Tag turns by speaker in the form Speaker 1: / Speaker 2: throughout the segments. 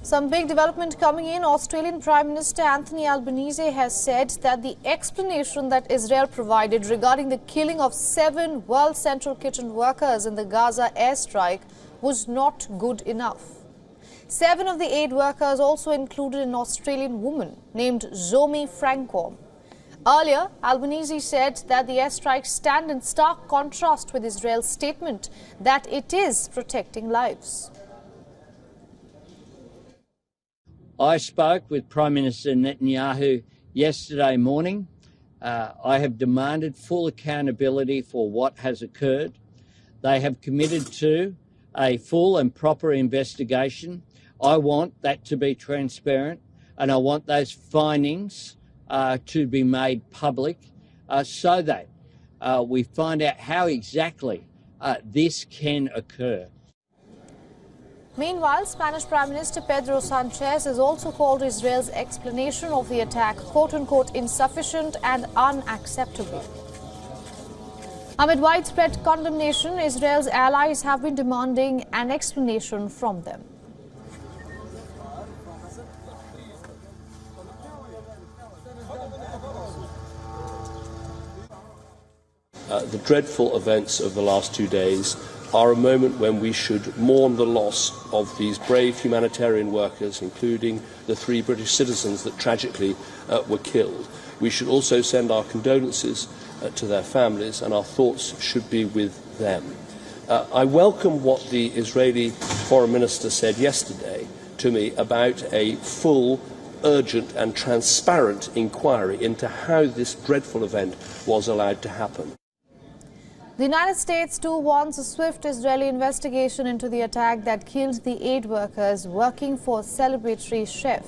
Speaker 1: Some big development coming in. Australian Prime Minister Anthony Albanese has said that the explanation that Israel provided regarding the killing of 7 World Central Kitchen workers in the Gaza airstrike was not good enough. 7 of the 8 workers also included an Australian woman named Zomi Frankom. Earlier, Albanese said that the airstrikes stand in stark contrast with Israel's statement that it is protecting lives.
Speaker 2: I spoke with Prime Minister Netanyahu yesterday morning. I have demanded full accountability for what has occurred. They have committed to a full and proper investigation. I want that to be transparent, and I want those findings to be made public so that we find out how exactly this can occur.
Speaker 1: Meanwhile, Spanish Prime Minister Pedro Sanchez has also called Israel's explanation of the attack quote-unquote insufficient and unacceptable. Amid widespread condemnation, Israel's allies have been demanding an explanation from them.
Speaker 3: The dreadful events of the last 2 days are a moment when we should mourn the loss of these brave humanitarian workers, including the 3 British citizens that tragically were killed. We should also send our condolences to their families, and our thoughts should be with them. I welcome what the Israeli Foreign Minister said yesterday to me about a full, urgent and transparent inquiry into how this dreadful event was allowed to happen.
Speaker 1: The United States too wants a swift Israeli investigation into the attack that killed the 8 workers working for celebratory chef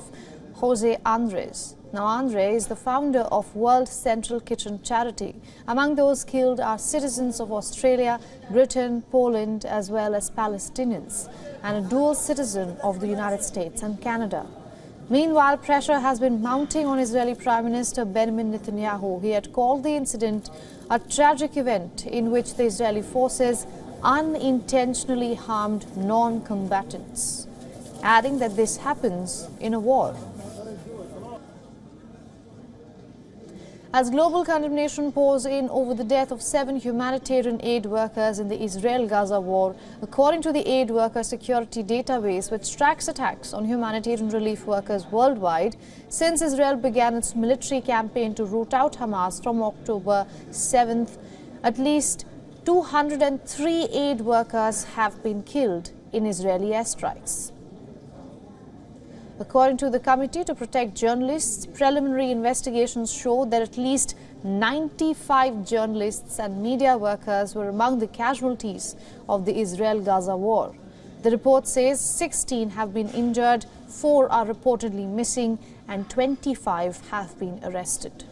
Speaker 1: Jose Andres. Now, Andres is the founder of World Central Kitchen charity. Among those killed are citizens of Australia, Britain, Poland, as well as Palestinians, and a dual citizen of the United States and Canada. Meanwhile, pressure has been mounting on Israeli Prime Minister Benjamin Netanyahu. He had called the incident a tragic event in which the Israeli forces unintentionally harmed non-combatants, adding that this happens in a war. As global condemnation pours in over the death of 7 humanitarian aid workers in the Israel-Gaza war, according to the Aid Worker Security Database, which tracks attacks on humanitarian relief workers worldwide, since Israel began its military campaign to root out Hamas from October 7th, at least 203 aid workers have been killed in Israeli airstrikes. According to the Committee to Protect Journalists, preliminary investigations show that at least 95 journalists and media workers were among the casualties of the Israel-Gaza war. The report says 16 have been injured, 4 are reportedly missing, and 25 have been arrested.